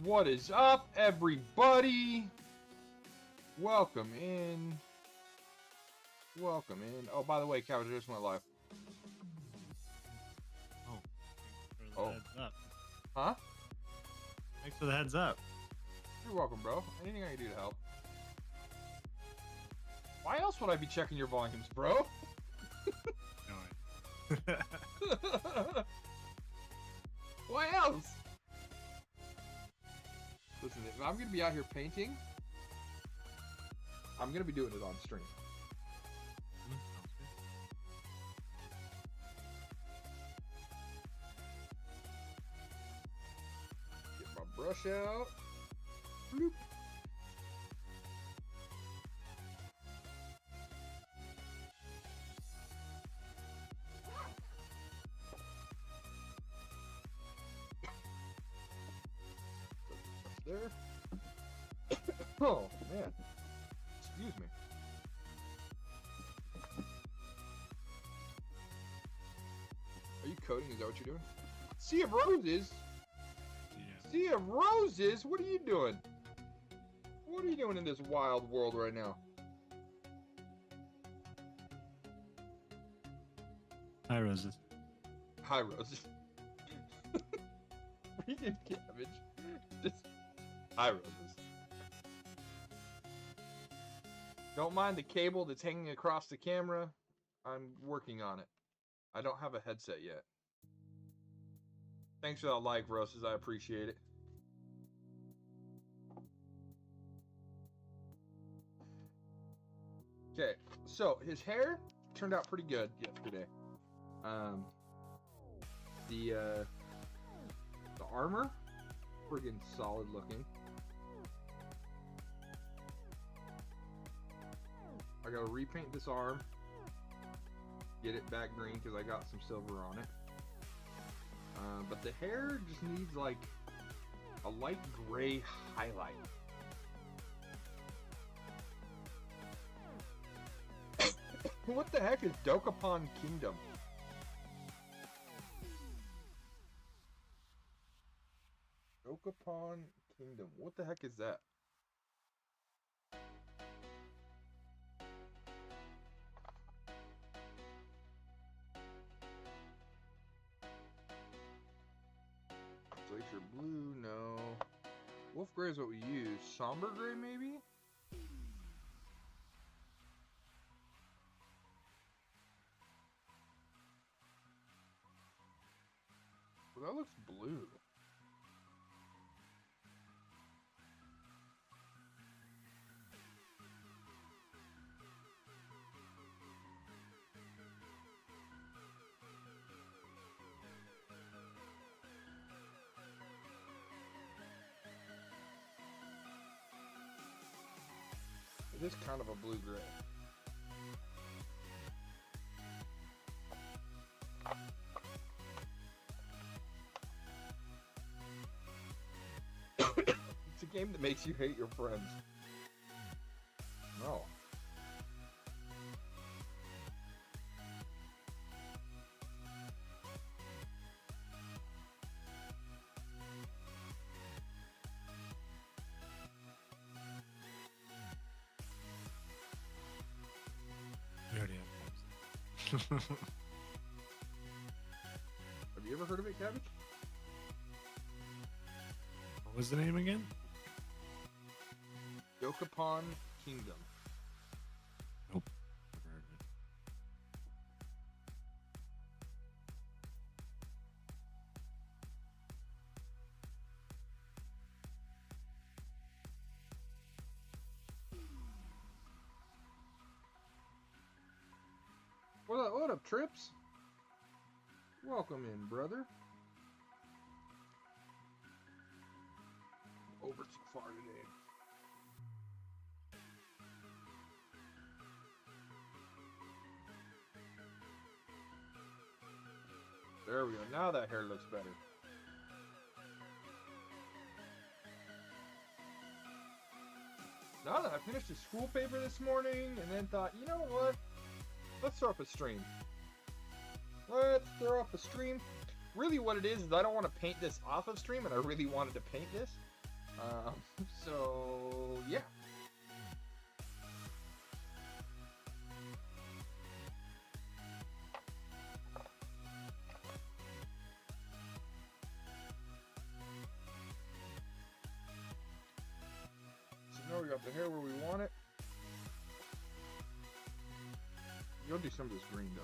What is up, everybody? Welcome in. Welcome in. Oh, by the way, Cabbage, I just went live. Oh, thanks for the heads up. Huh? Thanks for the heads up. You're welcome, bro. Anything I can do to help. Why else would I be checking your volumes, bro? No. Why else? Listen, if I'm gonna be out here painting, I'm gonna be doing it on stream. Get my brush out. Bloop. There. Oh, man. Excuse me. Are you coding? Is that what you're doing? Sea of Roses? Yeah. Sea of Roses? What are you doing? What are you doing in this wild world right now? Hi, Roses. Hi, Roses. Freaking Cabbage. Just hi, Roses. Don't mind the cable that's hanging across the camera. I'm working on it. I don't have a headset yet. Thanks for that like, Roses. I appreciate it. Okay, so his hair turned out pretty good yesterday. The armor, friggin' solid looking. I gotta repaint this arm, get it back green because I got some silver on it. But the hair just needs like a light gray highlight. What the heck is Dokapon Kingdom? Dokapon Kingdom. What the heck is that? Glacier Blue, no. Wolf Gray is what we use. Somber Gray, maybe? Well, that looks blue. It is kind of a blue-gray. It's a game that makes you hate your friends. No. We already have names. Have you ever heard of it, Cabbage? What was the name again? Dokapon Kingdom. Nope. Never heard of it. What up, Trips? Welcome in, brother. Over too far today. There we go. Now that hair looks better. Now that I finished a school paper this morning and then thought, you know what? Let's throw up a stream. Let's throw up a stream. Really what it is I don't want to paint this off of stream, and I really wanted to paint this. So yeah. So now we got the hair where we want it. You'll do some of this green though.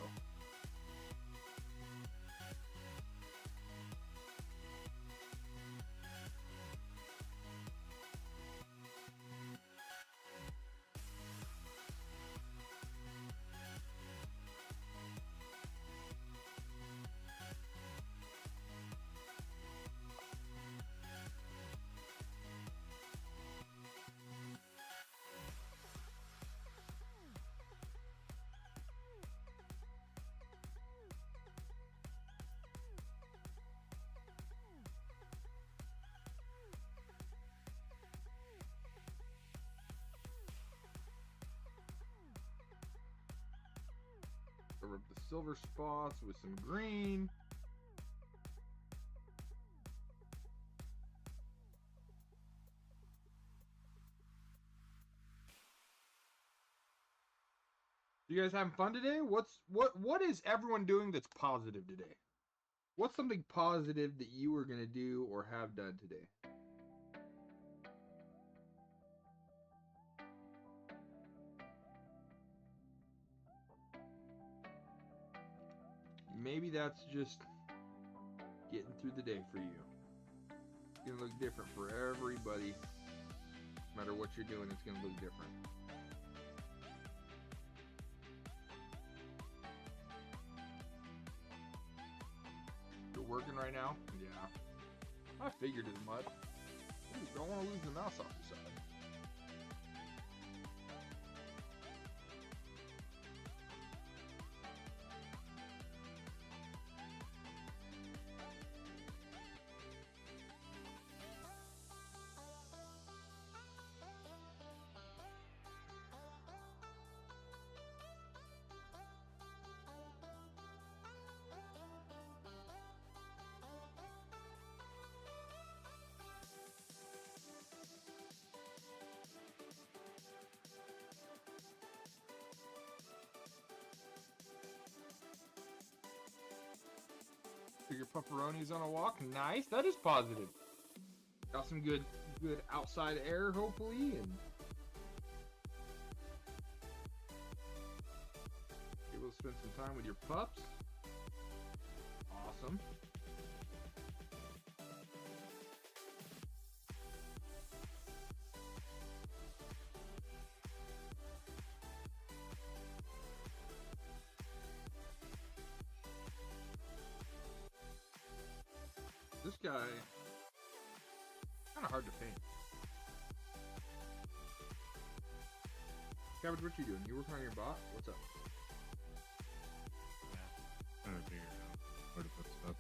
Cover up the silver spots with some green. You guys having fun today? What is everyone doing that's positive today? What's something positive that you are going to do or have done today? Maybe that's just getting through the day for you. It's going to look different for everybody. No matter what you're doing, it's going to look different. You're working right now? Yeah. I figured as much. Ooh, don't want to lose the mouse off the side. Your pepperoni's on a walk. Nice. That is positive. Got some good outside air, hopefully, and able to spend some time with your pups. Awesome. This guy, kind of hard to paint. Cabbage, what you doing? You working on your bot? What's up? Yeah. Trying to figure out where to put stuff.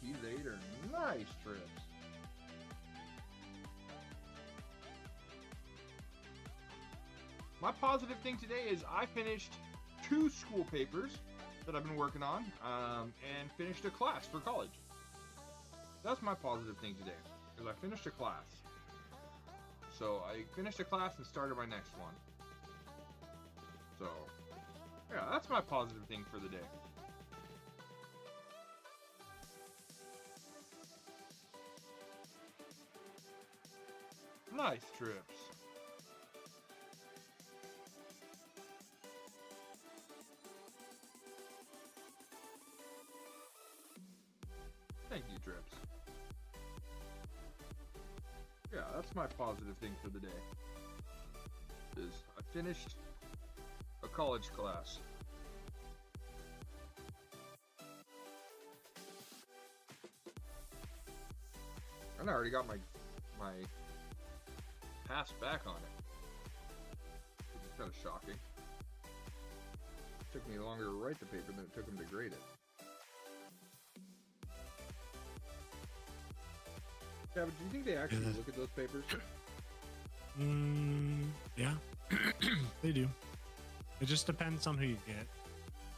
See you later. Nice trips. My positive thing today is I finished 2 school papers that I've been working on, and finished a class for college. That's my positive thing today, is I finished a class. So I finished a class and started my next one. So, yeah, that's my positive thing for the day. Nice trips. Thank you, Trips. Yeah, that's my positive thing for the day. Is I finished a college class. And I already got my pass back on it. Which is kind of shocking. It took me longer to write the paper than it took them to grade it. Yeah, but do you think they actually look at those papers? Yeah, they do. It just depends on who you get.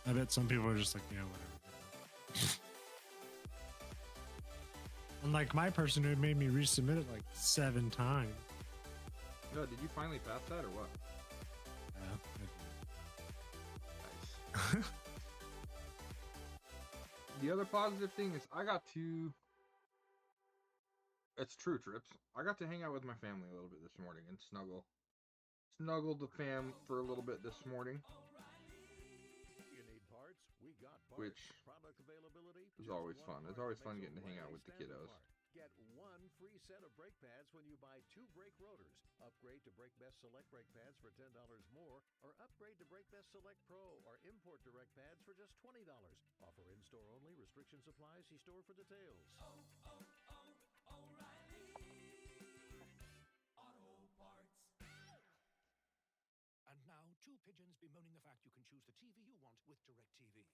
I bet some people are just like, yeah, whatever. Unlike my person who made me resubmit it like 7 times. No, did you finally pass that or what? Yeah, Nice. The other positive thing is I got to... It's true, Trips. I got to hang out with my family a little bit this morning and snuggled the fam for a little bit this morning. You need parts? We got parts. Which product availability is always fun. It's always fun getting to hang out with the kiddos. Get 1 free set of brake pads when you buy 2 brake rotors. Upgrade to Brake Best Select brake pads for $10 more, or upgrade to Brake Best Select Pro or import direct pads for just $20. Offer in-store only. Restrictions apply. See store for details. And now, 2 pigeons bemoaning the fact you can choose the TV you want with DirecTV.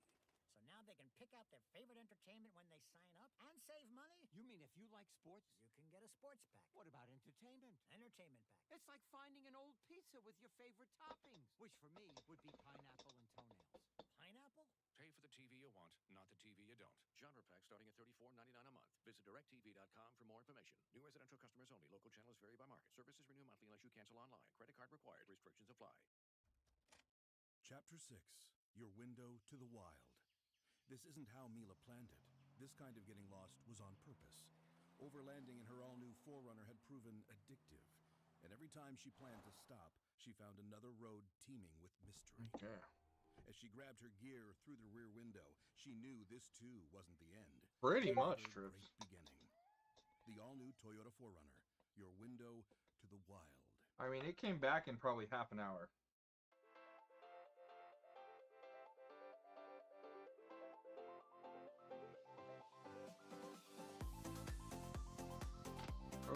So now they can pick out their favorite entertainment when they sign up and save money? You mean if you like sports? You can get a sports pack. What about entertainment? Entertainment pack. It's like finding an old pizza with your favorite toppings, which for me would be pineapple and toenails. Pineapple? Pay for the TV you want, not the TV you don't. Genre pack starting at $34.99 a month. Visit directtv.com for more information. New residential customers only. Local channels vary by market. Services renew monthly unless you cancel online. Credit card required. Restrictions apply. Chapter 6, Your Window to the Wild. This isn't how Mila planned it. This kind of getting lost was on purpose. Overlanding in her all-new 4Runner had proven addictive, and every time she planned to stop, she found another road teeming with mystery. Okay. As she grabbed her gear through the rear window, she knew this too wasn't the end. Pretty But much, a Trips. great beginning. The all-new Toyota 4Runner, your window to the wild. I mean, it came back in probably half an hour.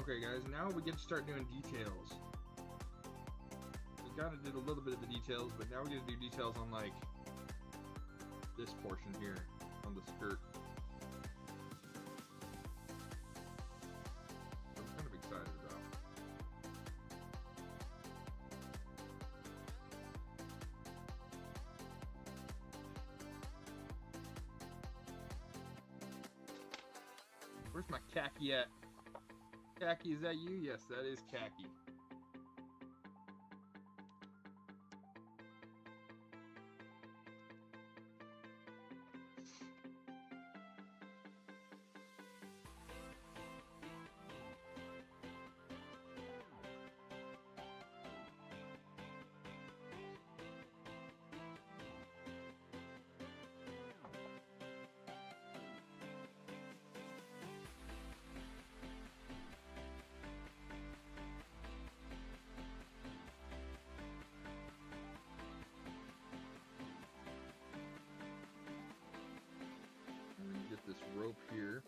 Okay, guys, now we get to start doing details. We kind of did a little bit of the details, but now we get to do details on, like, this portion here, on the skirt. I'm kind of excited about. Where's my khaki at? Khaki, is that you? Yes, that is khaki. Get this rope here.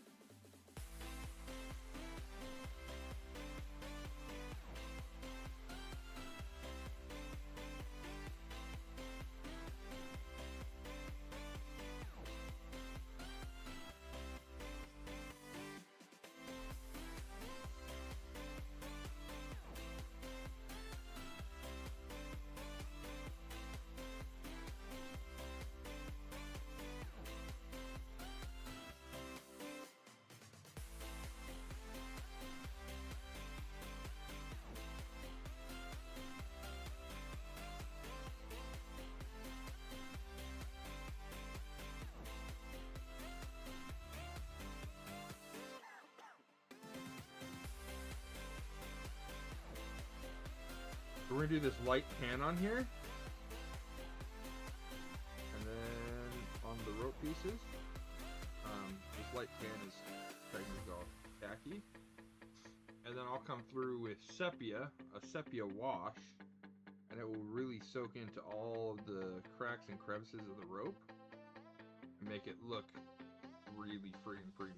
So we're gonna do this light pan on here, and then on the rope pieces, this light tan is technically called khaki. And then I'll come through with sepia, a sepia wash, and it will really soak into all of the cracks and crevices of the rope and make it look really freaking premium.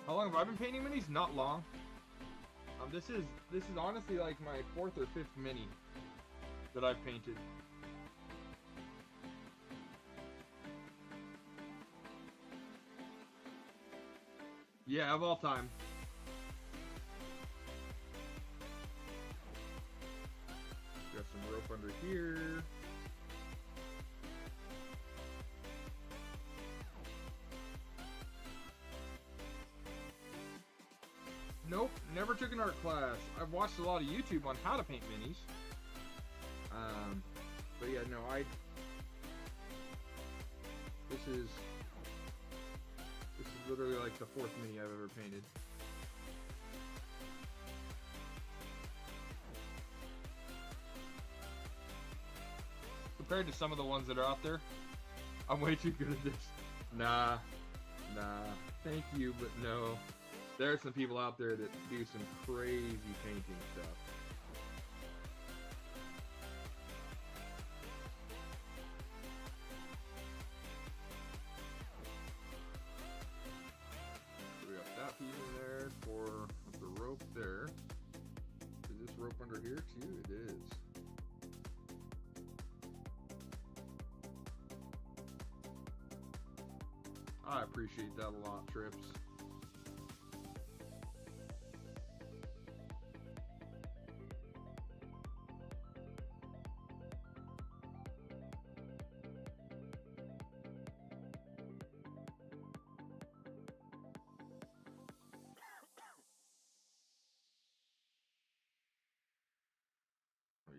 How long have I been painting minis? Not long. This is honestly like my 4th or 5th mini that I've painted. Yeah, of all time. Got some rope under here. Nope, never took an art class. I've watched a lot of YouTube on how to paint minis. But yeah, no, this is literally like the 4th mini I've ever painted. Compared to some of the ones that are out there, I'm way too good at this. Nah, thank you, but no. There are some people out there that do some crazy painting stuff. So we got that piece in there for the rope there. Is this rope under here too? It is. I appreciate that a lot, Trips.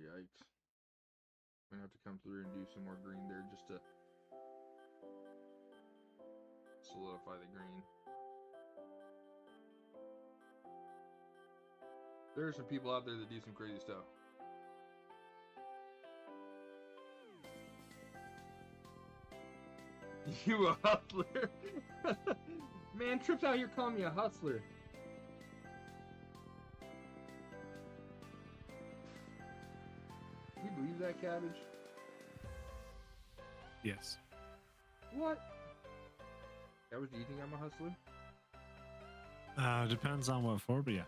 Yikes. I'm gonna have to come through and do some more green there just to solidify the green. There are some people out there that do some crazy stuff. You a hustler? Man, Trips out here calling me a hustler. Can you believe that, Cabbage? Yes. What? Cabbage, do you think I'm a hustler? Depends on what for, but yeah.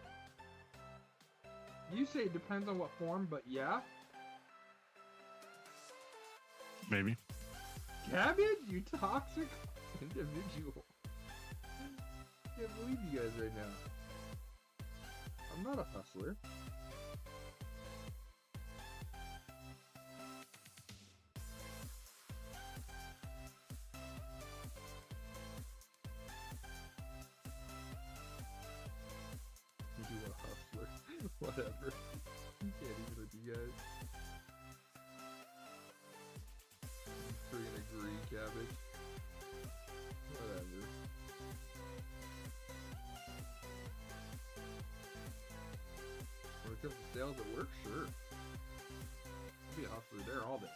You say it depends on what form, but yeah? Maybe. Cabbage, you toxic individual. Can't believe you guys right now. I'm not a hustler. You a hustler. Whatever. Can't even with you guys. Freaking agree, Cabbage. Whatever. When it comes to sales at work, sure. I'll be a hustler there all day.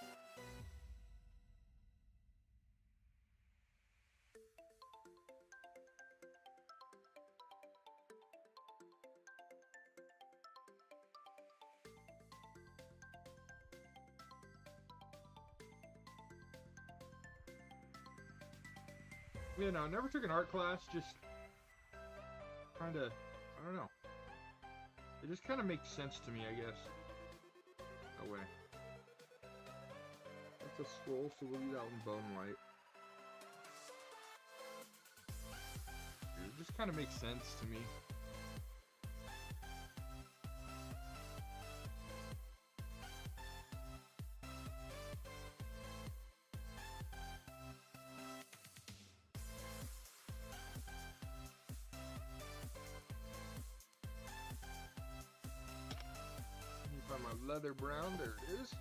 Yeah, no, I never took an art class, just kinda, I don't know. It just kinda makes sense to me, I guess. That way. That's a scroll, so we'll do that one bone white. It just kinda makes sense to me. leather brown. There it is.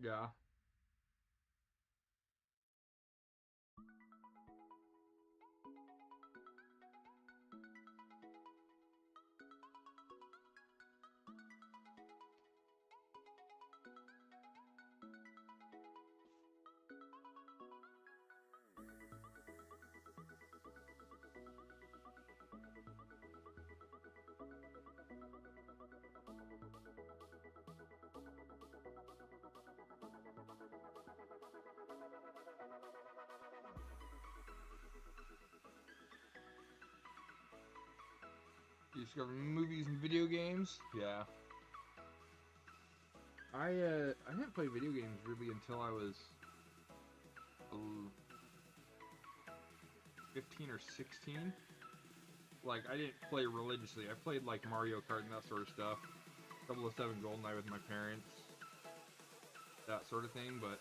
Yeah. You discover movies and video games? Yeah. I didn't play video games really until I was 15 or 16. Like, I didn't play religiously. I played like Mario Kart and that sort of stuff. 007 GoldenEye with my parents. That sort of thing, but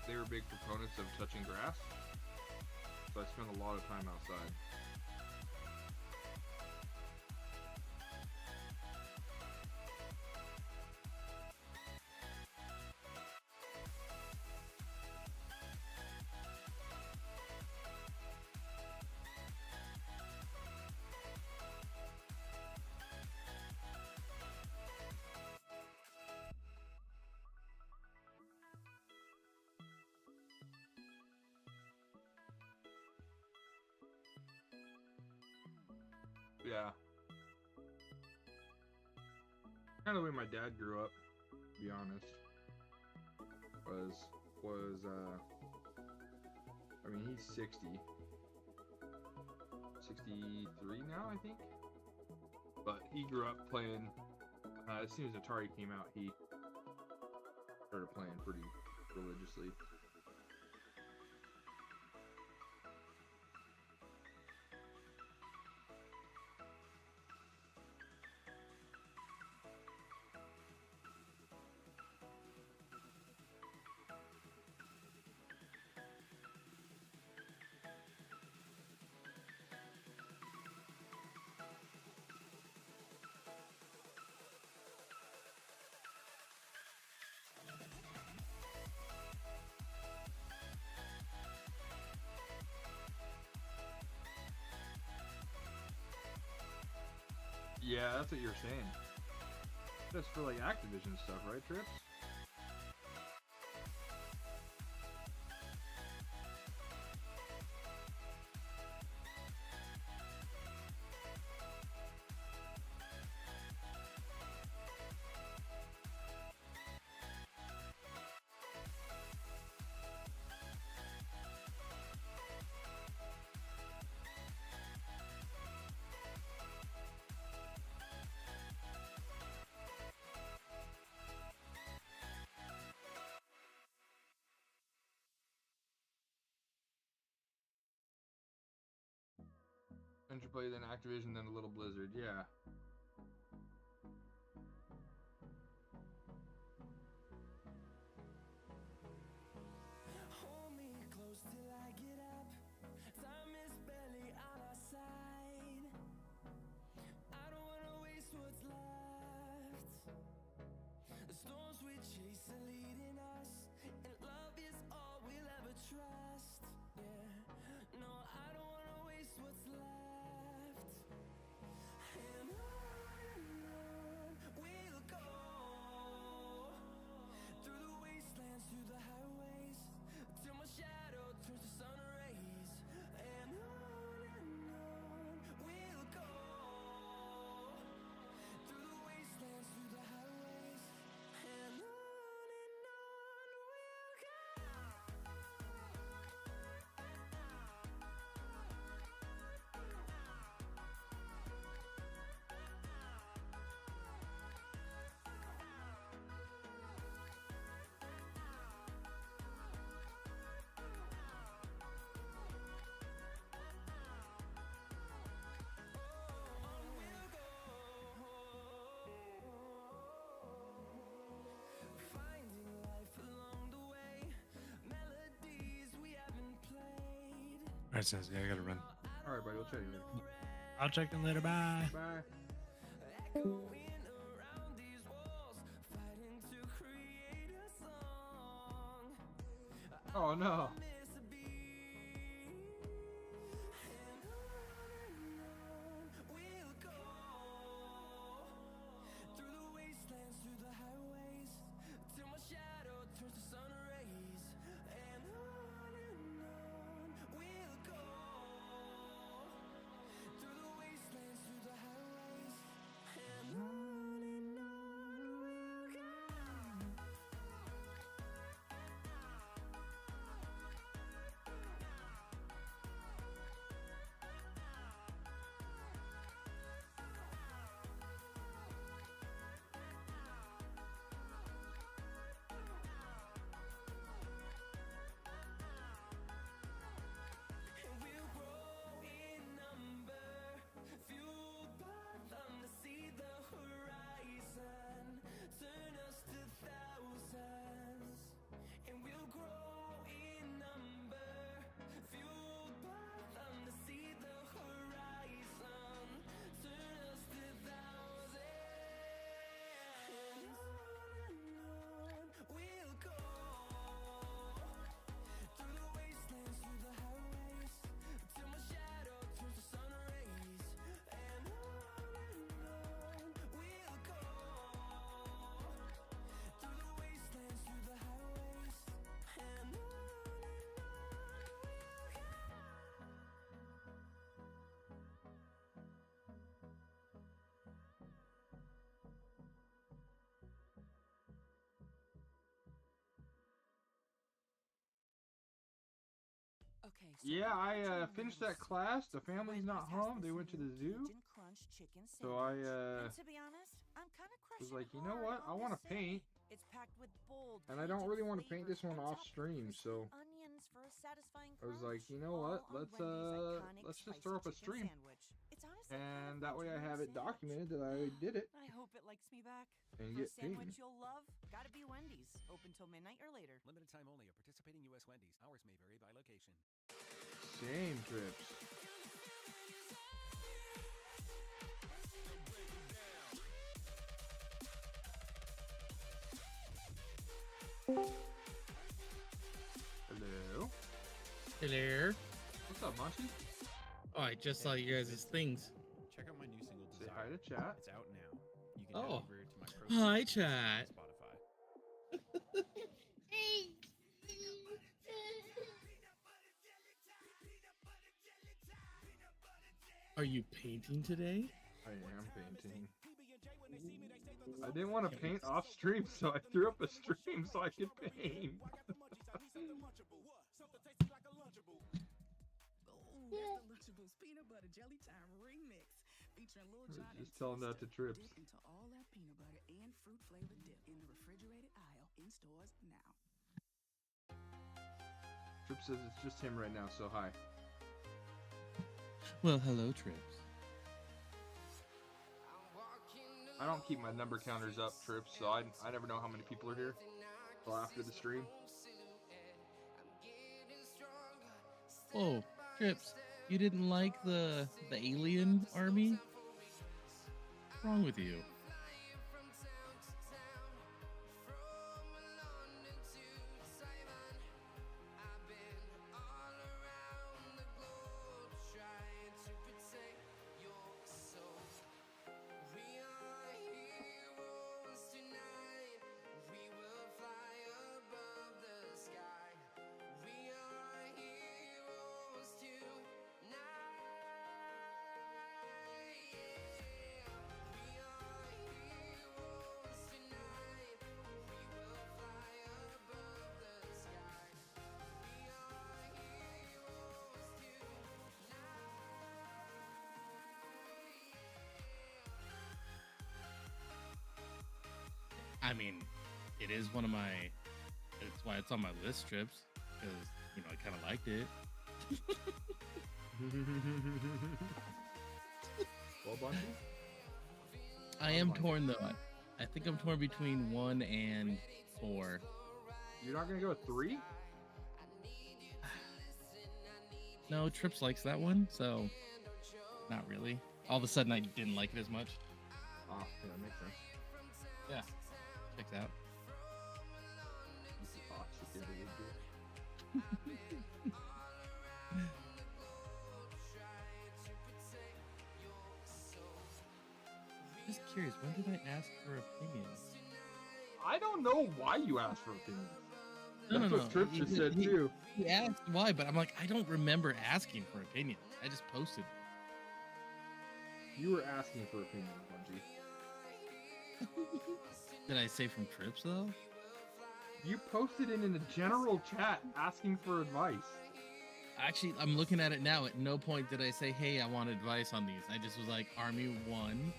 they were big proponents of touching grass. So I spent a lot of time outside. Yeah. Kind of the way my dad grew up, to be honest. I mean, he's 60. 63 now, I think. But he grew up playing, as soon as Atari came out, he started playing pretty religiously. Yeah, that's what you're saying. That's for like Activision stuff, right, Trips? Interplay, then Activision, then a little Blizzard, yeah. Hold me close till I get up. Time is barely on our side. I don't wanna waste what's left. The storms we chase are leading us, and love is all we'll ever trust. Yeah, no, I don't wanna waste what's left. And right, Snazzy, I gotta run. All right, buddy. We'll chat you later. I'll check in later. Bye. Bye. Echoing around these walls, fighting to create a song. Oh no. Miss a beat, and on we'll go. Through the wastelands, through the highways, till my shadow turns to sun rays. And on we'll go. Through the wastelands, through the highways, and on we'll go. And we'll grow in number, fueled by them to see the horizon, turn us to thousands. And we'll grow in number, fueled by them to see the horizon, turn us to thousands. And on we'll go. Through the wastelands, through the highways, till my shadow turns to sun rays. And on we'll go. Through the wastelands, through the highways, and on we'll go. Okay. Yeah, I finished that class. The family's not home. They went to the zoo. So I To be honest, I'm kind of was like, you know what? I want to paint, It's packed with bold, and I don't pungent really want to paint this flavors one and off topped stream. with So onions for a satisfying I was like, crunch, you know what? all on Wendy's iconic Let's just spicy throw up a chicken stream, sandwich. It's honestly and kind that of way I a have it sandwich. documented that I did it I hope it likes me back. and For get a sandwich paid. you'll love, gotta be Wendy's. Open till midnight or later. Limited time only at participating U.S. Wendy's. Hours may vary by location. Same trips. Hello. Hello. What's up, Monty? Oh, I just saw you guys' things. Check out my new single, Say Desire. hi to chat. It's out now. You can Oh. head over to my Hi, Proceeds chat. on Spotify. Are you painting today? I am painting. I didn't want to paint off stream, so I threw up a stream so I could paint. That's the Lunchables Peanut Butter Jelly Time remix, featuring Lil Jon and Just telling that to Trips. Dip into all that peanut butter and fruit flavored dip in the refrigerated aisle in stores now. Trips says it's just him right now, so hi. Well, hello, Trips. I don't keep my number counters up, Trips, so I never know how many people are here till after the stream. Whoa, Trips, you didn't like the alien army? What's wrong with you? I mean, it is one of my. It's why it's on my list, Trips, because I kind of liked it. Well, Bunty? I am torn though. I think I'm torn between 1 and 4. You're not gonna go with 3? No, Trips likes that one, so not really. All of a sudden, I didn't like it as much. Oh, yeah, that makes sense. Yeah, checks out. Oh, she did it good. Just curious, when did I ask for opinions? I don't know why you asked for opinions. No, That's no, what no. Trips just said too. He asked why, but I'm like, I don't remember asking for opinions. I just posted. You were asking for opinions, Bungie. Did I say from Trips though? You posted it in a general chat asking for advice. Actually, I'm looking at it now. At no point did I say, hey, I want advice on these. I just was like, Army 1,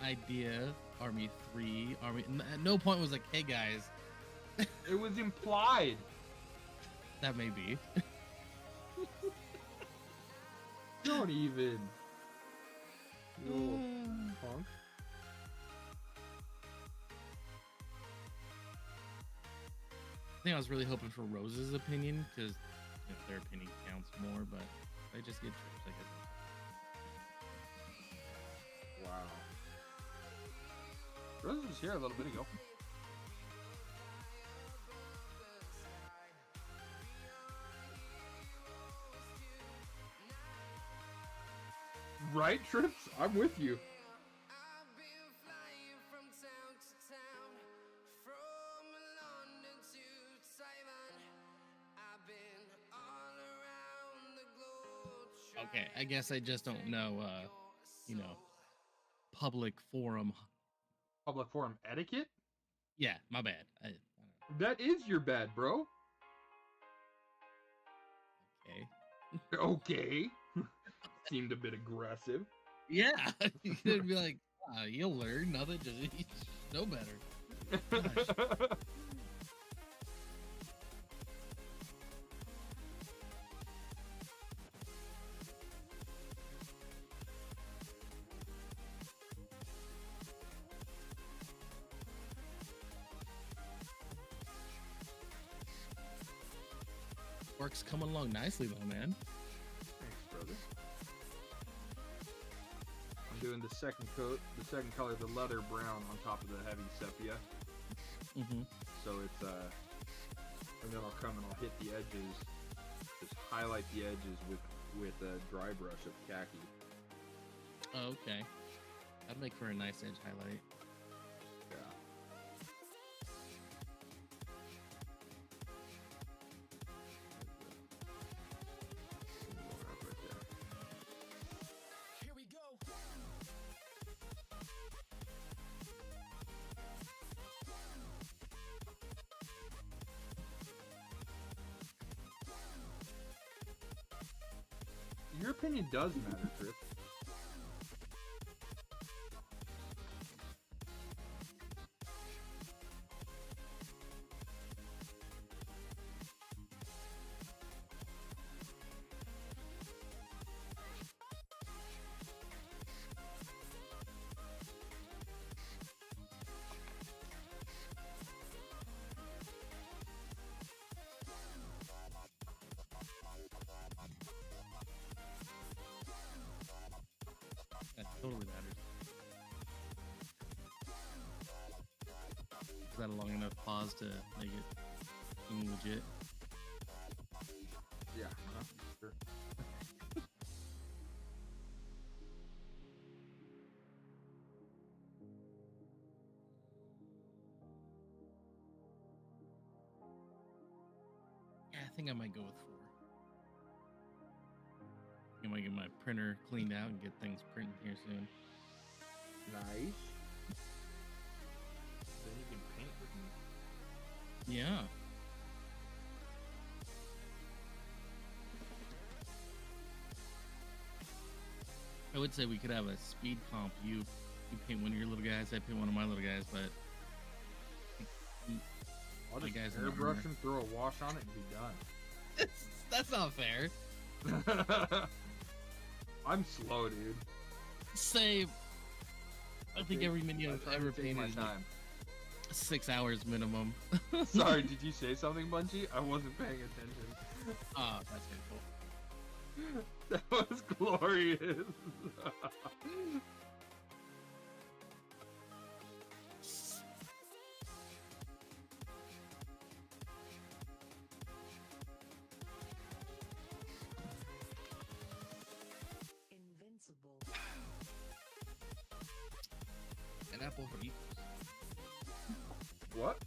idea, Army 3, Army... At no point was like, hey, guys. It was implied. That may be. Don't even. You little punk. I think I was really hoping for Rose's opinion, because their opinion counts more, but I just get Trips, I guess. Wow. Rose was here a little bit ago. Right, Trips? I'm with you. Okay, I guess I just don't know, public forum. Public forum etiquette? Yeah, my bad. I That is your bad, bro. Okay. Okay. Seemed a bit aggressive. Yeah, you'd be like, you'll learn nothing. Just know better. Gosh. Work's coming along nicely though, man. Thanks, brother. I'm doing the second coat, the second color, the leather brown on top of the heavy sepia. Mm-hmm. So it's and then I'll come and I'll hit the edges, just highlight the edges with a dry brush of khaki. Oh, okay. That'd make for a nice edge highlight. Yeah. Here we go. Your opinion does matter, Chris. That totally matters. Is that a long enough pause to make it seem legit? Yeah. Sure. Yeah, I think I might go with 4. I might get my printer cleaned out and get things printing here soon. Nice. Then you can paint with me. Yeah. I would say we could have a speed comp. You paint one of your little guys, I paint one of my little guys, but I'll my just guys in airbrush armor. him, throw a wash on it, and be done. That's not fair. I'm slow, dude. Same. I think every minion I've ever painted painted is like time. 6 hours minimum. Sorry, did you say something, Bungie? I wasn't paying attention. Oh, that's painful. That was glorious. Invincible. An apple for you. What?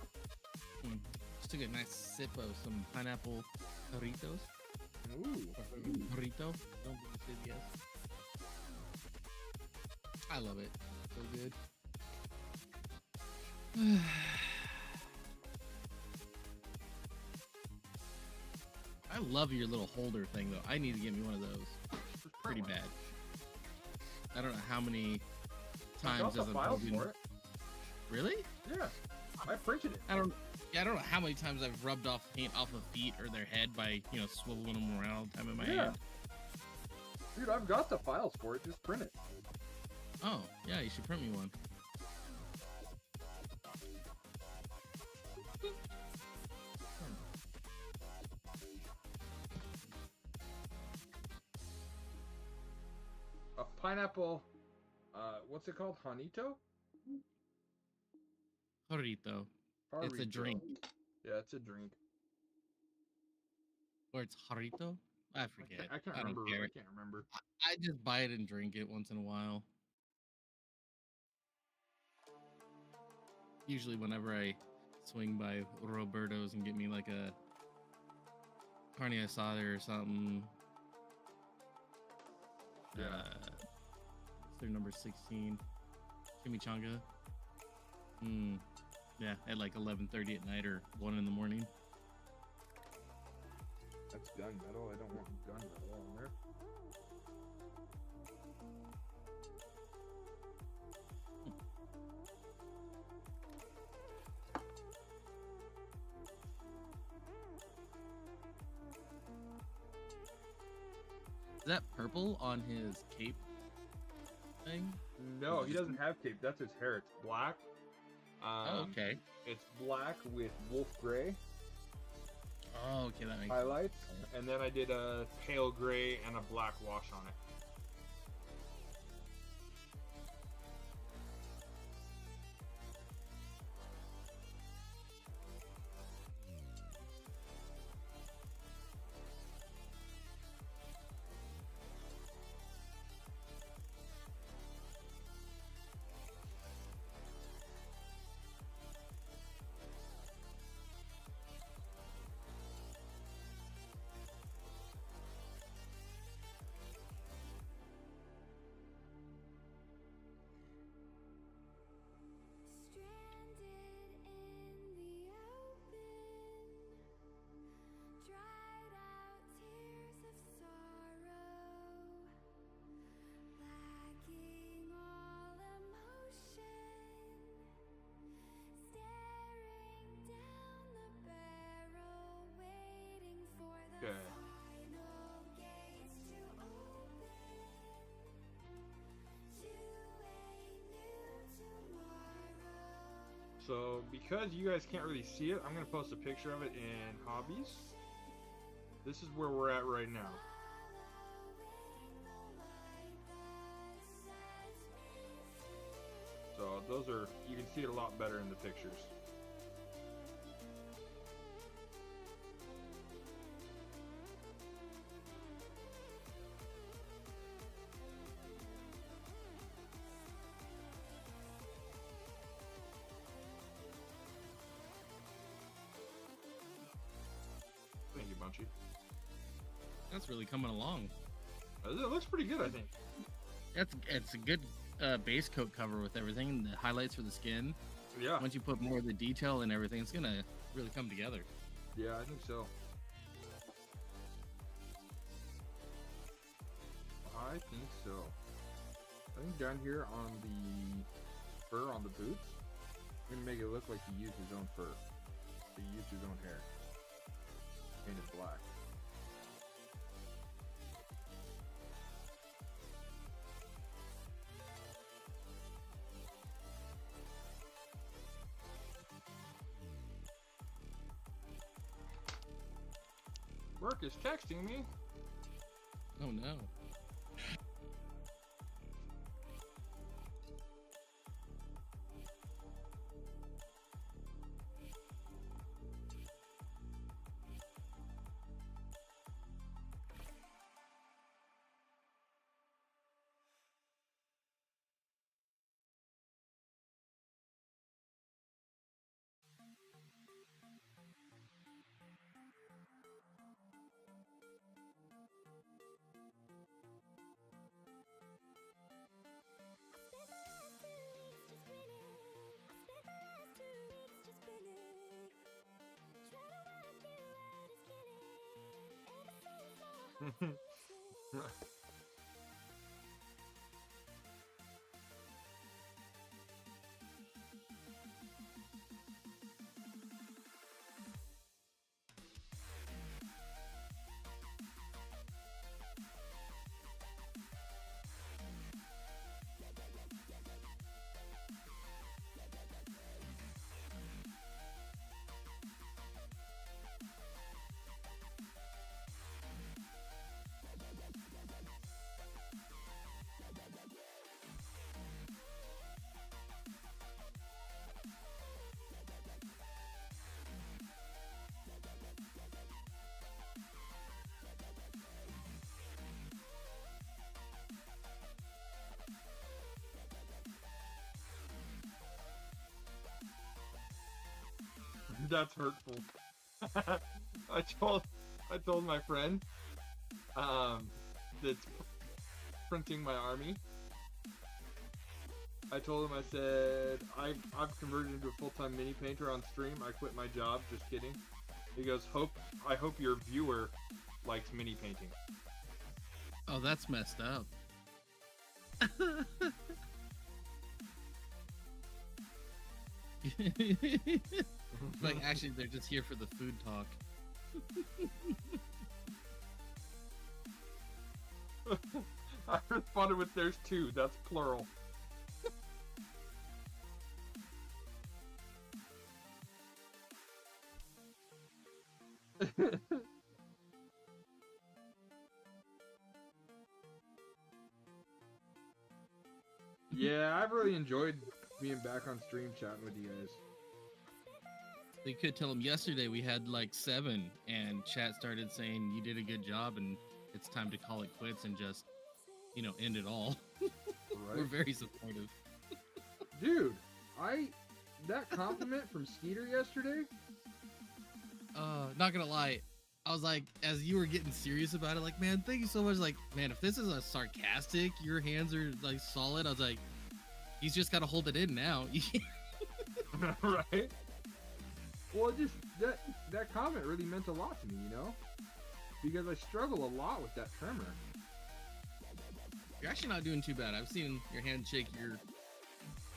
Just took a nice sip of some pineapple burritos. Ooh. Burrito. Don't say yes. I love it. So good. I love your little holder thing though. I need to get me one of those. Pretty bad. I don't know how many times as a file for it. Really? Yeah. I printed it. I don't know how many times I've rubbed off paint off of feet or their head by, swiveling them around all the time in my hand. Dude, I've got the files for it. Just print it. Oh, yeah, you should print me one. A pineapple, what's it called? Hanito? Burrito. It's a drink. Yeah, it's a drink. Or it's jarrito? I forget. I can't remember. I can't remember. I just buy it and drink it once in a while. Usually whenever I swing by Roberto's and get me like a carne asada or something. Yeah. It's their number 16. Chimichanga. Yeah, at like 11:30 at night or 1 in the morning. That's gunmetal. I don't want gunmetal on there. Is that purple on his cape thing? No, he doesn't have cape. That's his hair. It's black. Oh, okay. It's black with wolf gray. Oh, okay, that makes highlights, and then I did a pale gray and a black wash on it. Okay. So, because you guys can't really see it, I'm going to post a picture of it in Hobbies. This is where we're at right now. So, those are, you can see it a lot better in the pictures. Thank you, Bunchy. That's really coming along. It looks pretty good, I think. It's a good base coat cover with everything. The highlights for the skin. Yeah. Once you put more of the detail and everything, it's gonna really come together. Yeah, I think so. I think so. I think down here on the fur on the boots, I'm gonna make it look like he used his own fur. He used his own hair. Painted black. Work is texting me. Oh no. That's hurtful. I told my friend that's printing my army. I told him, I said, I've converted into a full-time mini painter on stream. I quit my job. Just kidding. He goes, I hope your viewer likes mini painting. Oh, that's messed up. Like, actually, they're just here for the food talk. I responded with there's two. That's plural. Yeah, I've really enjoyed being back on stream chatting with you guys. You could tell them yesterday we had like 7, and chat started saying you did a good job and it's time to call it quits and just, you know, end it all. Right. We're very supportive. Dude, that compliment from Skeeter yesterday. Not gonna lie, I was like, as you were getting serious about it, like, man, thank you so much. Like, man, if this is a sarcastic, your hands are like solid. I was like, he's just gotta hold it in now. Right. Well, just that comment really meant a lot to me, you know, because I struggle a lot with that tremor. You're actually not doing too bad. I've seen your hand shake.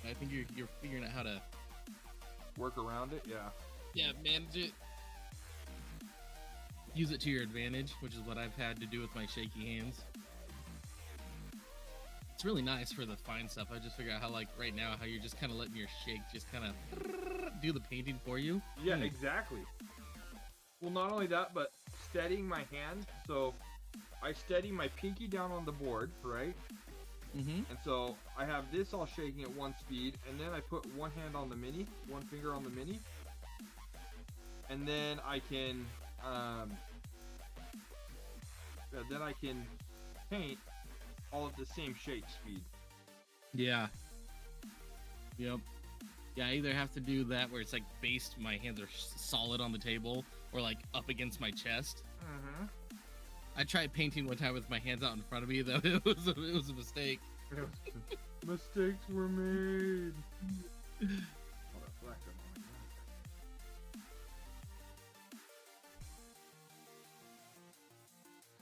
I think you're figuring out how to work around it. Yeah. Yeah, manage it. Use it to your advantage, which is what I've had to do with my shaky hands. It's really nice for the fine stuff. I just figure out how, like, right now, how you're just kind of letting your shake just kind of do the painting for you. Yeah, exactly. Well, not only that, but steadying my hand. So I steady my pinky down on the board, right? Mm-hmm. And so I have this all shaking at one speed, and then I put one hand on the mini, one finger on the mini, and then I can paint all at the same shake speed. Yeah. Yep. Yeah, I either have to do that where it's like based, my hands are solid on the table, or like up against my chest. Mm-hmm. I tried painting one time with my hands out in front of me, though. It was a mistake. Mistakes were made.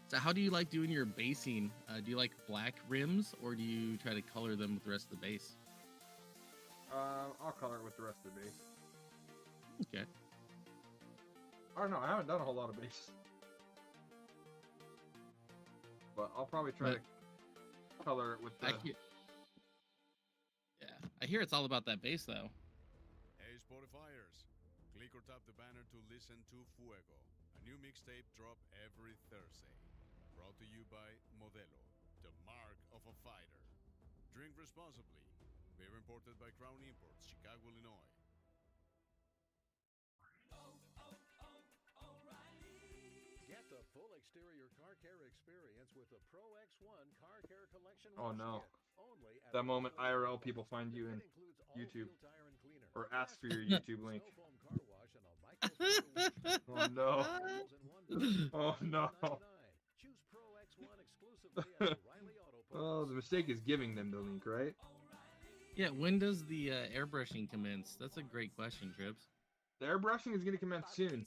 So how do you like doing your basing? Do you like black rims, or do you try to color them with the rest of the base? I'll color it with the rest of the base. Okay. I don't know. I haven't done a whole lot of base. But I'll probably try to color it with the... I hear it's all about that base, though. Hey, Spotifyers. Click or tap the banner to listen to Fuego, a new mixtape drop every Thursday. Brought to you by Modelo, the mark of a fighter. Drink responsibly. Beer imported by Crown Imports, Chicago, Illinois. Get the full exterior car care experience with the Pro X1 Car Care Collection. Oh wash no. kit. Only at That moment O'Reilly IRL Auto people Parts. find you The in kit includes all YouTube. fuel, tire, and cleaner. Or ask for your Plus, YouTube link. snow foam car wash and a microfiber wash kit. Oh no. Oh no. $19.99. Choose Pro X1 exclusively at O'Reilly Auto Parts. Oh, the mistake is giving them the link, right? Yeah, when does the airbrushing commence? That's a great question, Trips. The airbrushing is going to commence soon.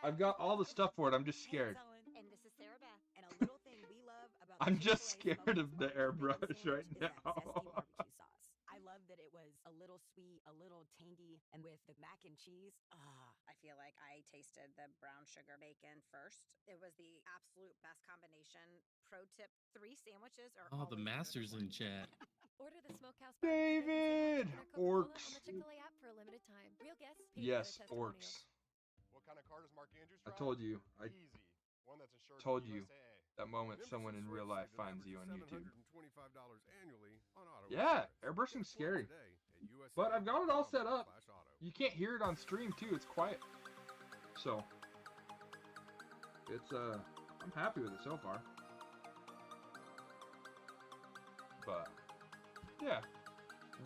I've got all the stuff for it. I'm just scared. And this is Sarah Beth. And a little thing we love about I'm the just Chick-fil-A scared of the smoky bacon airbrush sandwich right is that now. zesty barbecue sauce. I love that it was a little sweet, a little tangy, and with the mac and cheese, I feel like I tasted the brown sugar bacon first. It was the absolute best combination. Pro tip, 3 sandwiches are Oh, the always masters in chat. Order the Smokehouse David! Orks. on the Chick-fil-A app for a limited time. Real guests pay Yes, for the testimonials. Orks. What kind of car does Mark Andrews I drive? told you. I Easy. One that's insured told by you USAA. that moment Membership someone in real switch life is an finds average you of on YouTube. $725 annually on auto Yeah, insurance. airbrushing's Get quotes scary. today at But I've got it all set up. USA.com/auto. You can't hear it on stream too. It's quiet. So it's I'm happy with it so far. But yeah.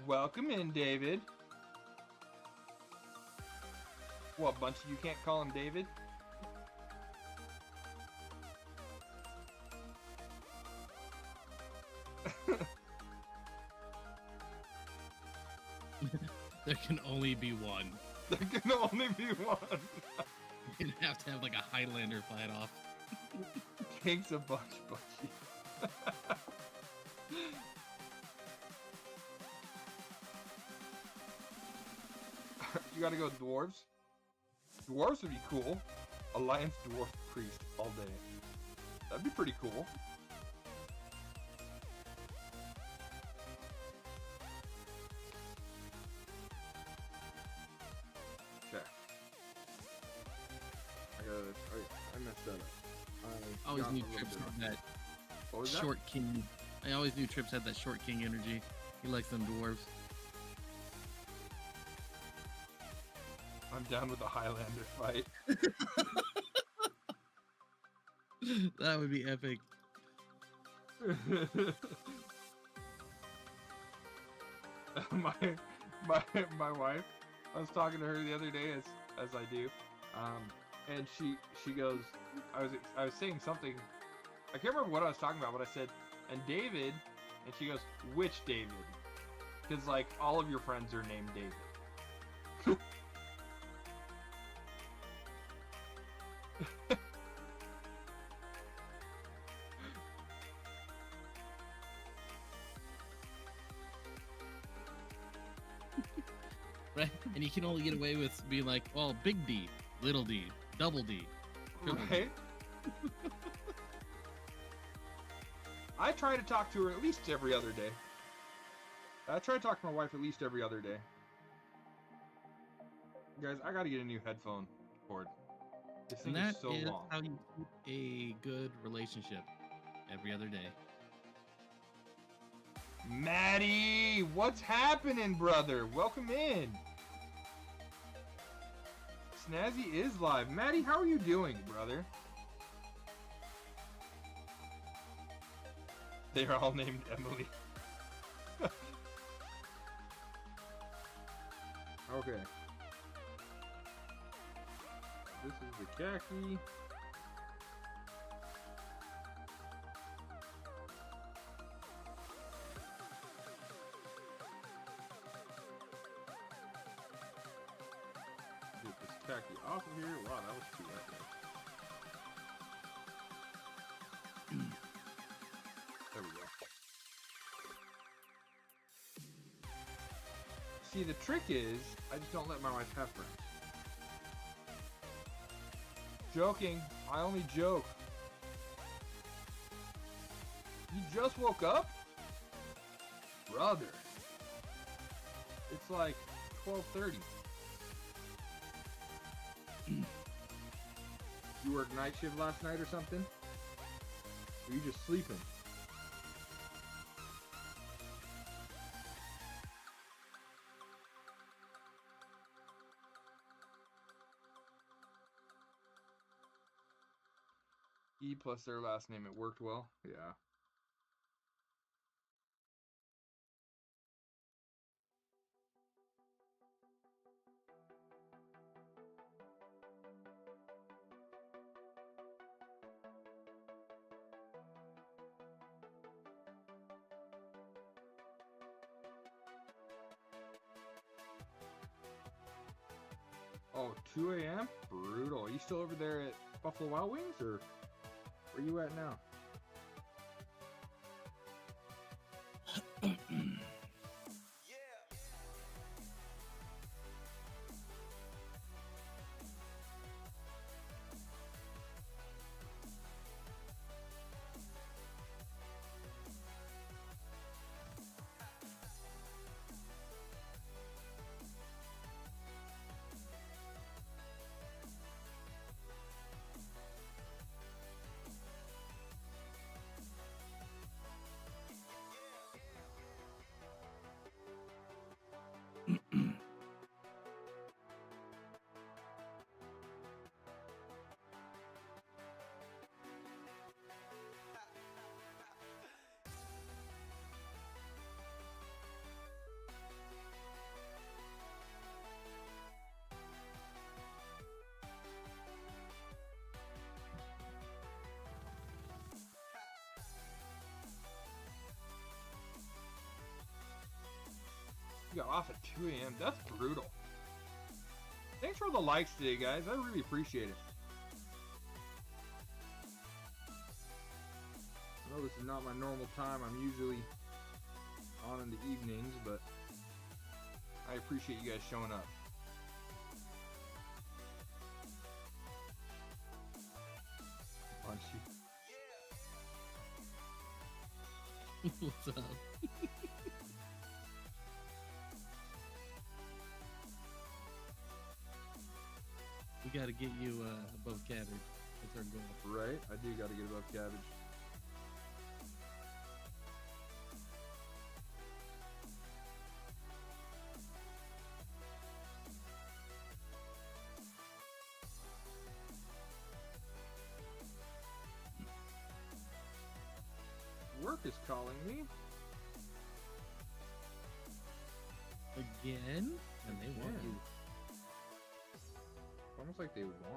Welcome in, David. What, bunch of you can't call him David? There can only be one. There can only be one. You'd have to have like a Highlander fight off. Takes a bunch, Butchie. You gotta go dwarves. Dwarves would be cool. Alliance dwarf priest all day. That'd be pretty cool. Okay. I messed that up. I always got knew a little Trips bit had that What was that? short king. I always knew Trips had that short king energy. He likes them dwarves. I'm down with the Highlander fight. That would be epic. my wife, I was talking to her the other day as I do, and she goes, I was saying something, I can't remember what I was talking about, but I said, and David, and she goes, which David? Because like all of your friends are named David. Right? And you can only get away with being like, well, big D, little D, double D. triple D. Right? I try to talk to her at least every other day. I try to talk to my wife at least every other day. Guys, I gotta get a new headphone cord. This And thing that is so is long. how you keep a good relationship every other day. Maddie, what's happening, brother? Welcome in. Snazzy is live. Maddie, how are you doing, brother? They are all named Emily. Okay. This is the khaki. Get this khaki off of here. Wow, that was too wet there. There we go. See, the trick is, I just don't let my wife have friends. Joking. I only joke. You just woke up? Brother. It's like 12:30. You worked night shift last night or something? Or are you just sleeping? E plus their last name, it worked well. Yeah. Oh, 2 a.m.? Brutal. Are you still over there at Buffalo Wild Wings, or where you at now? You got off at 2 a.m. That's brutal. Thanks for the likes today, guys. I really appreciate it. I know this is not my normal time. I'm usually on in the evenings, but I appreciate you guys showing up. Punch you. What's up? We gotta get you above cabbage. That's our goal. Right? I do gotta get above cabbage. Work is calling me. Again? And they want you. Almost like they want me.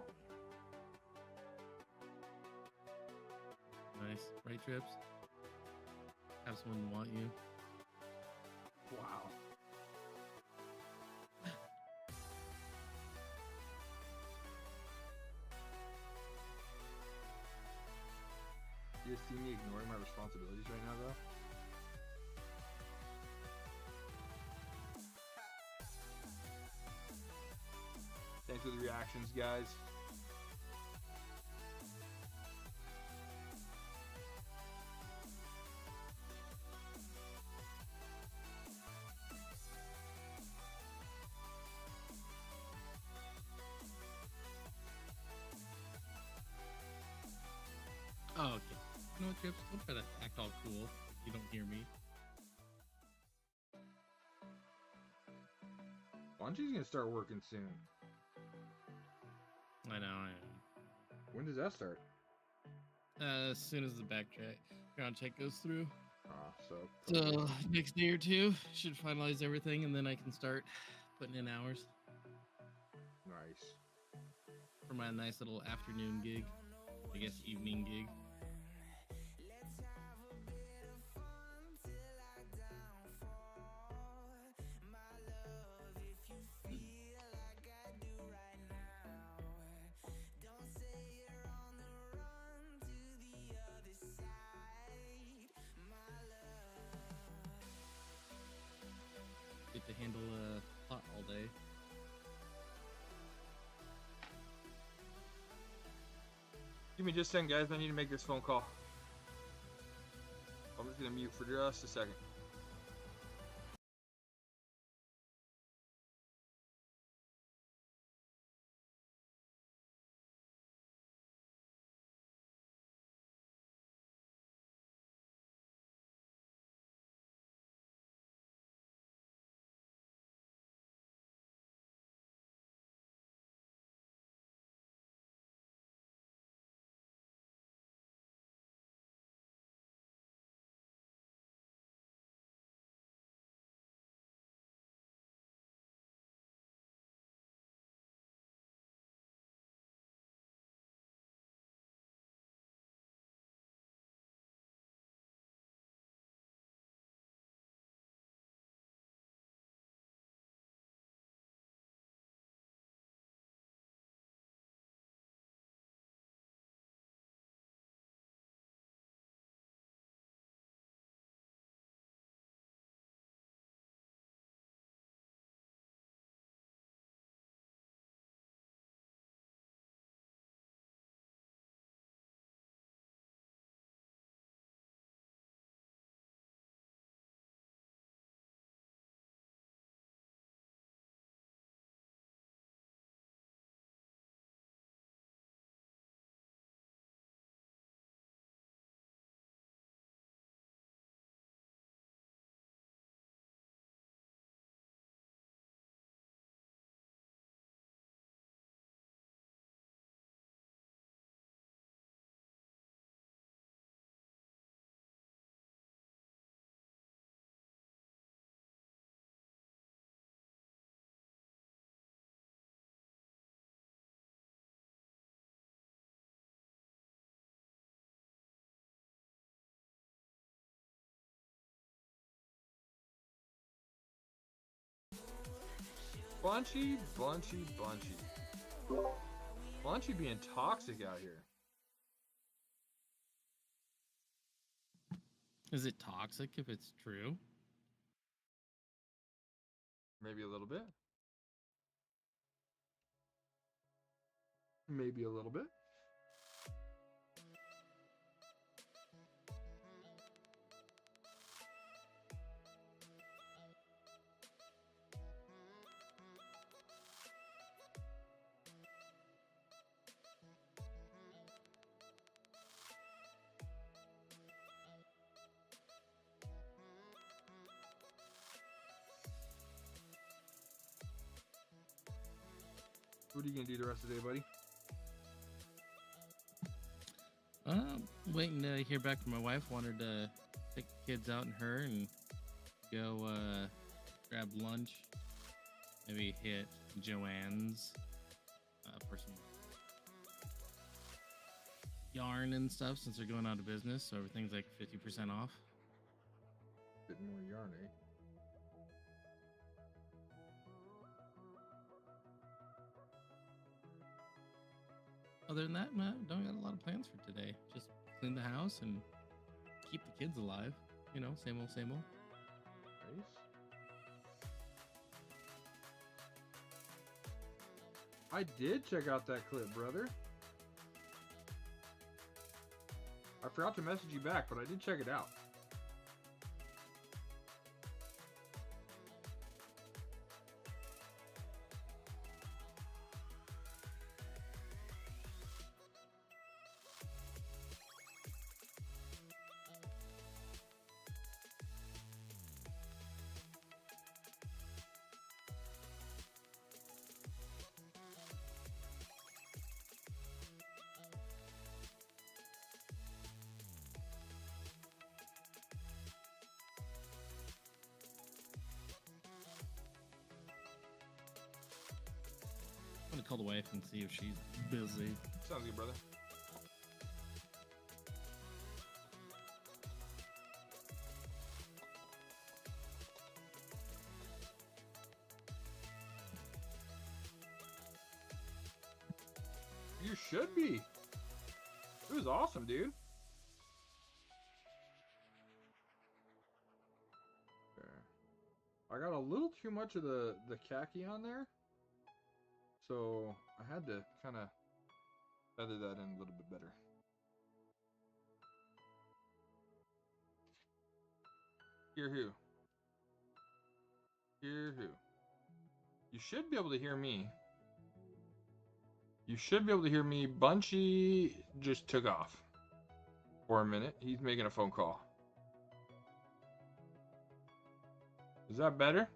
Nice. Right trips? Have someone want you. Wow. You just see me ignoring my responsibilities right now, though? Thanks for the reactions, guys. Oh, okay. You know what, Trips? Don't try to act all cool if you don't hear me. Bungie's gonna start working soon. I know. When does that start? As soon as the background check goes through. So Next day or two should finalize everything, and then I can start putting in hours. Nice. For my nice little afternoon gig. I guess evening gig. Get to handle a pot all day. Give me just a second, guys. I need to make this phone call. I'm just gonna mute for just a second. Bunchy. Bunchy being toxic out here. Is it toxic if it's true? Maybe a little bit. Maybe a little bit. What are you gonna do the rest of the day, buddy? Waiting to hear back from my wife. Wanted to take the kids out and her and go grab lunch. Maybe hit Joanne's for some yarn and stuff since they're going out of business, so everything's like 50% off. Bit more yarn, eh? Other than that, man, don't got a lot of plans for today. Just clean the house and keep the kids alive. You know, same old, same old. Nice. I did check out that clip, brother. I forgot to message you back, but I did check it out. I'm gonna call the wife and see if she's busy. Sounds good, brother. You should be. It was awesome, dude. There. I got a little too much of the khaki on there. So I had to kind of feather that in a little bit better. Hear who? Hear who? You should be able to hear me. You should be able to hear me. Bunchy just took off for a minute. He's making a phone call. Is that better?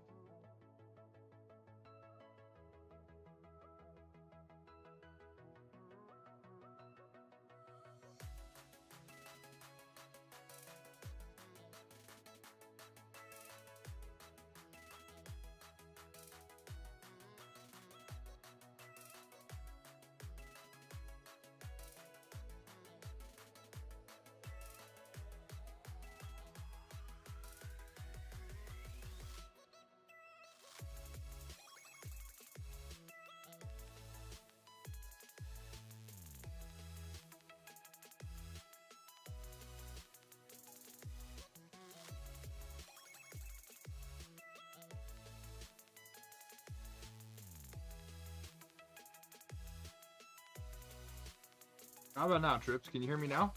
How about now, Trips? Can you hear me now?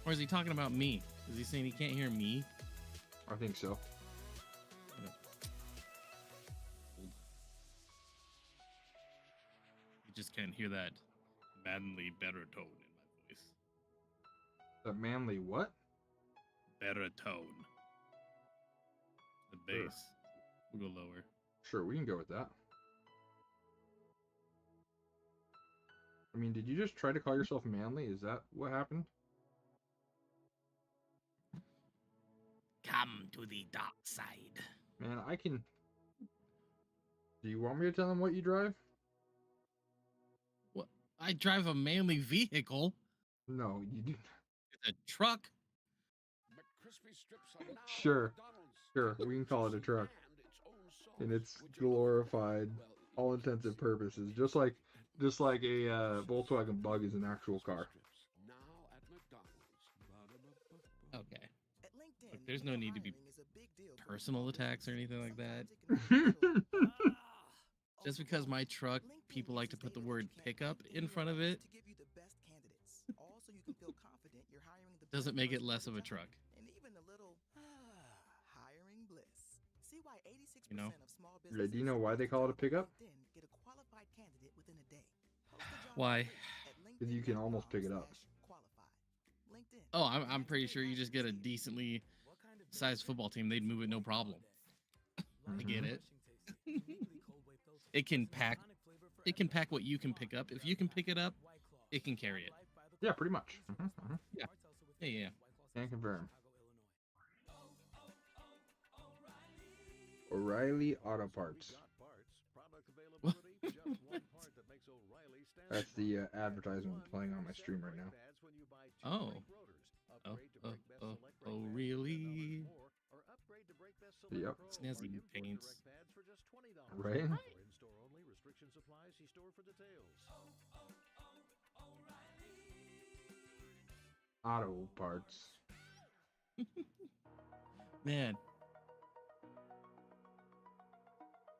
Or is he talking about me? Is he saying he can't hear me? I think so. You just can't hear that manly baritone in my voice. The manly what? Baritone. The bass. Sure. We'll go lower. Sure, we can go with that. I mean, did you just try to call yourself manly? Is that what happened? Come to the dark side. Man, I can Do you want me to tell them what you drive? What? I drive a manly vehicle. No, you do. It's a truck. Sure, sure. We can call it a truck, and it's glorified, all intents and purposes, just like a Volkswagen Bug is an actual car. Okay. Look, there's no need to be personal attacks or anything like that. Just because my truck, people like to put the word pickup in front of it, doesn't make it less of a truck. You know? Yeah, do you know why they call it a pickup? Why? Because you can almost pick it up. Oh, I'm pretty sure you just get a decently sized football team, they'd move it no problem. I get it. It can pack what you can pick up. If you can pick it up, it can carry it. Yeah, pretty much. Yeah. Can confirm. O'Reilly Auto Parts. That's the advertisement playing on my stream right now. Oh, really? Yep. Snazzy paints. Right? Auto Parts. Man.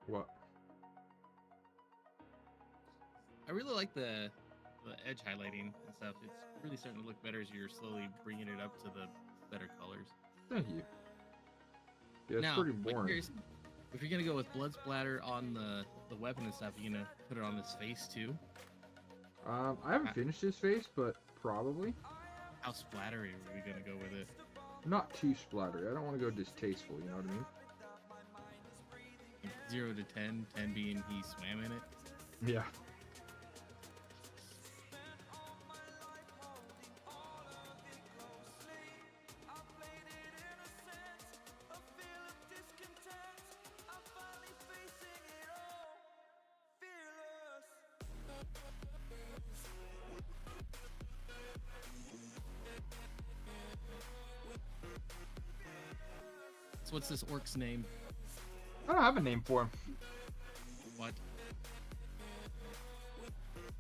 What? I really like the edge highlighting and stuff. It's really starting to look better as you're slowly bringing it up to the better colors. Thank you. Yeah, it's now, pretty boring. If you're gonna go with blood splatter on the weapon and stuff, you're gonna put it on his face too. I haven't finished his face, but probably. How splattery are we gonna go with it? Not too splattery. I don't want to go distasteful. You know what I mean? 0 to 10, 10 being he swam in it. Yeah. So what's this orc's name? I don't have a name for him. What?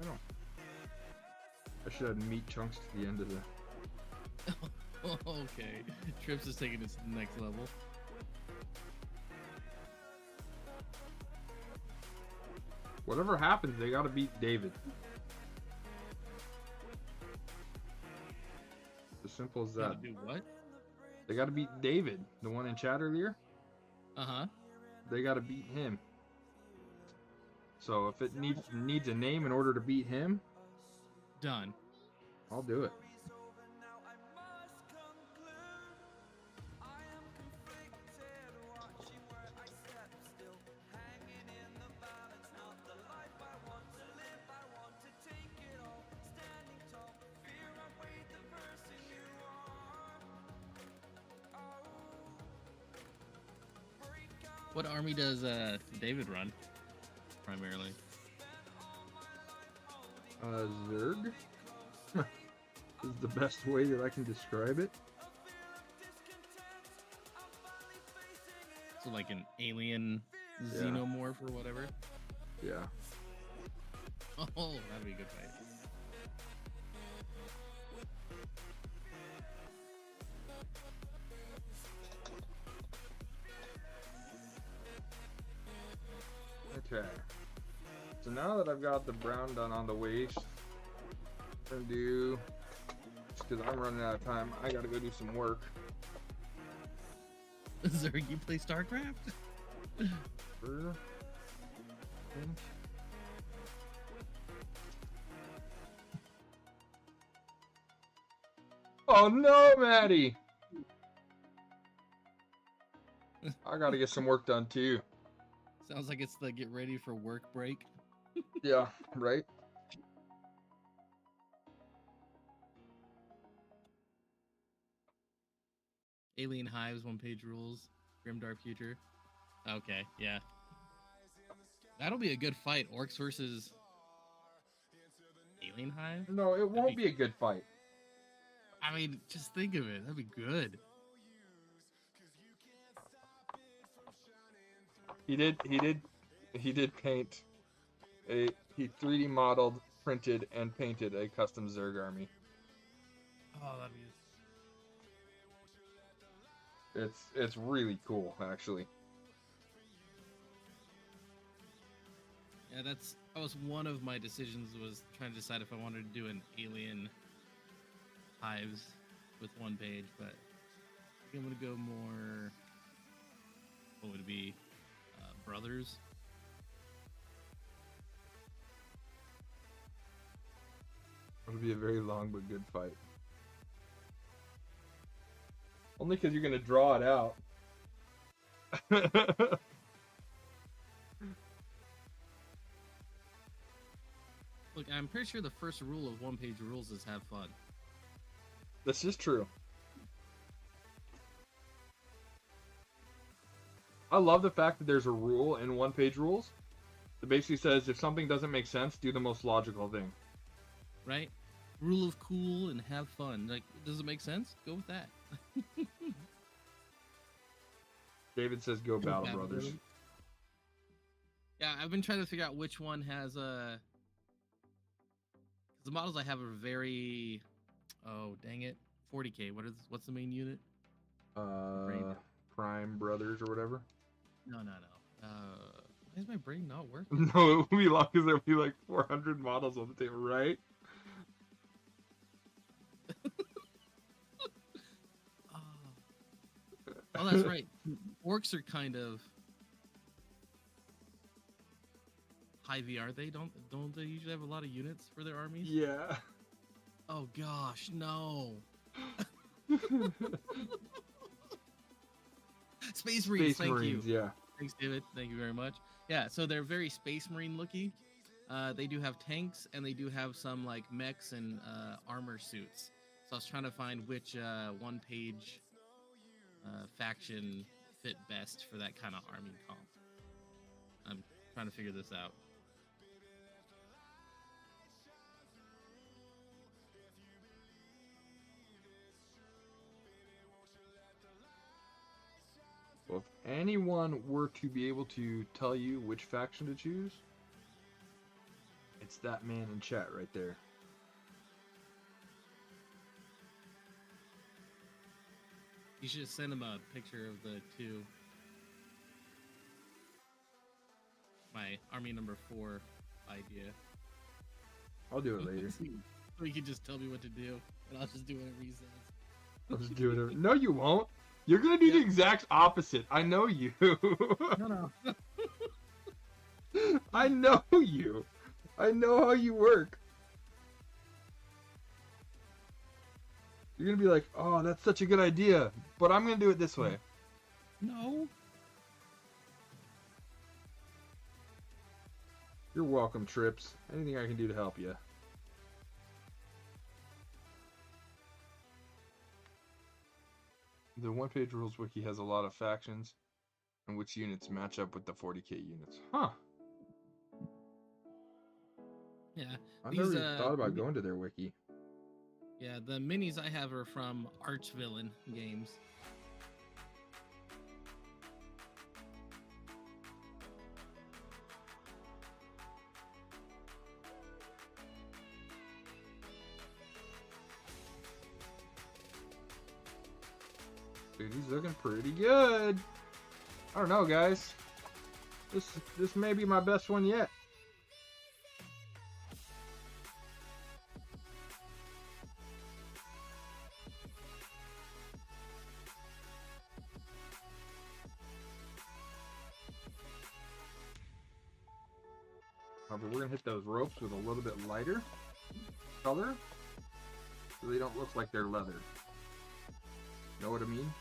I don't. I should add meat chunks to the end of the. Okay. Trips is taking this to the next level. Whatever happens, they gotta beat David. As simple as that. Do what? They gotta beat David, the one in chat earlier. Uh-huh. They gotta beat him. So if it needs a name in order to beat him, done. I'll do it. What army does David run, primarily? Zerg? Is the best way that I can describe it. So like an alien xenomorph or whatever? Yeah. Oh, that'd be a good fight. Okay. So now that I've got the brown done on the waist, I'm gonna do, just because I'm running out of time, I gotta go do some work. Zerg, you play StarCraft? Oh no, Maddie! I gotta get some work done too. Sounds like it's the get ready for work break. Yeah, right? Alien Hives, one-page rules. Grimdark Future. Okay, yeah. That'll be a good fight. Orcs versus Alien Hive. No, it won't be a good fight. I mean, just think of it. That'd be good. He did paint he 3D modeled, printed, and painted a custom Zerg army. Oh, that'd be. It's really cool, actually. Yeah, that was one of my decisions, was trying to decide if I wanted to do an Alien Hives with one page, but I think I'm gonna go more. What would it be? Brothers. It'll be a very long but good fight. Only because you're gonna draw it out. Look, I'm pretty sure the first rule of one-page rules is have fun. This is true. I love the fact that there's a rule in one-page rules that basically says if something doesn't make sense, do the most logical thing. Right? Rule of cool and have fun. Like, does it make sense? Go with that. David says go Battle Brothers. Yeah, I've been trying to figure out which one has the models I have are very, oh dang it, 40k. What's the main unit? Prime Brothers or whatever. No. Why is my brain not working? No, it will be long because there'll be like 400 models on the table, right? Oh, that's right. Orcs are kind of high VR. They don't they usually have a lot of units for their armies? Yeah. Oh gosh, no. Space Marines, thank you. Yeah. Thanks, David. Thank you very much. Yeah, so they're very Space Marine looky. They do have tanks, and they do have some like mechs and armor suits. So I was trying to find which one-page faction fit best for that kind of army comp. I'm trying to figure this out. Well, if anyone were to be able to tell you which faction to choose, it's that man in chat right there. You should send him a picture of the two. My army number 4 idea. I'll do it later. So you can just tell me what to do, and I'll just do whatever he says. I'll just do whatever. No, you won't. You're gonna do the exact opposite. I know you. No. I know you. I know how you work. You're gonna be like, oh, that's such a good idea, but I'm gonna do it this way. No. You're welcome, Trips. Anything I can do to help you. The one-page rules wiki has a lot of factions and which units match up with the 40k units. Huh. Yeah. I never even thought about going to their wiki. Yeah, the minis I have are from Archvillain Games. Dude, he's looking pretty good. I don't know, guys. This may be my best one yet. However, we're gonna hit those ropes with a little bit lighter color so they don't look like they're leather. Know what I mean?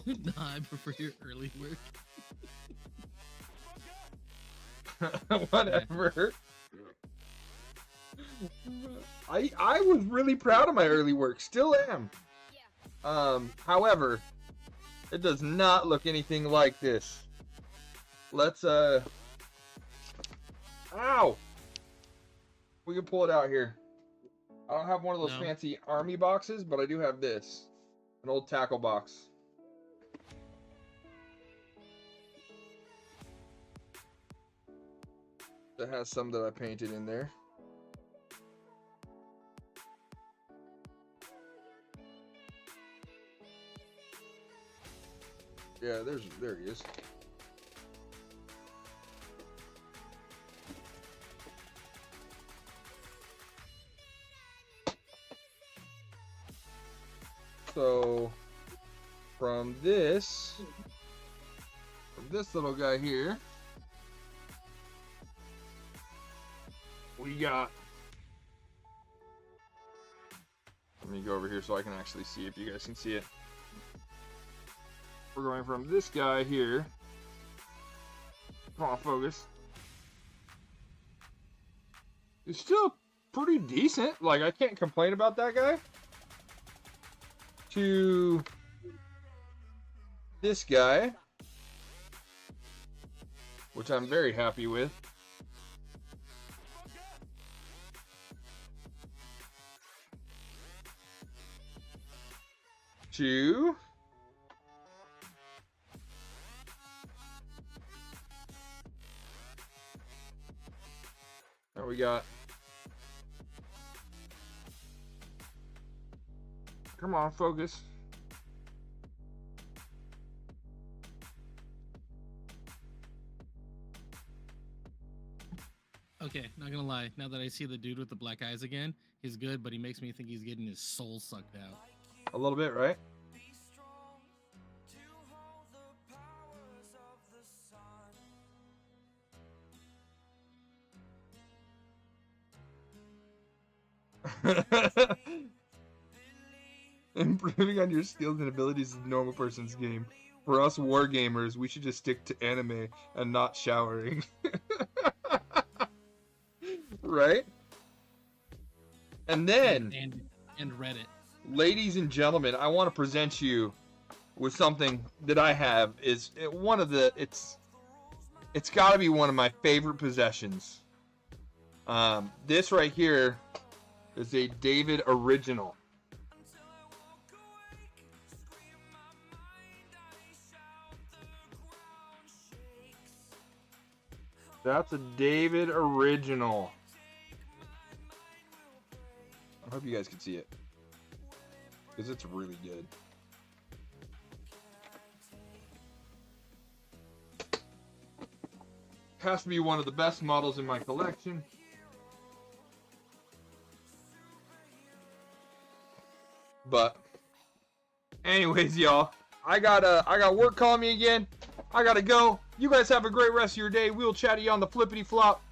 Nah, I prefer your early work. Whatever. I was really proud of my early work. Still am. However, it does not look anything like this. Let's ow! We can pull it out here. I don't have one of those fancy army boxes, but I do have this. An old tackle box. That has some that I painted in there. Yeah, there he is. So from this little guy here, we got, let me go over here so I can actually see if you guys can see it. We're going from this guy here. Come on, focus. It's still pretty decent. Like, I can't complain about that guy. To this guy, which I'm very happy with. To there we got. Come on, focus. Okay, not gonna lie. Now that I see the dude with the black eyes again, he's good, but he makes me think he's getting his soul sucked out. A little bit, right? Improving on your skills and abilities is a normal person's game. For us war gamers, we should just stick to anime and not showering. Right? And then, and Reddit. Ladies and gentlemen, I want to present you with something that I have. It's got to be one of my favorite possessions. This right here is a David original. That's a David original. I hope you guys can see it, because it's really good. Has to be one of the best models in my collection. But anyways, y'all, I got work calling me again. I gotta go. You guys have a great rest of your day. We'll chat to you on the flippity flop.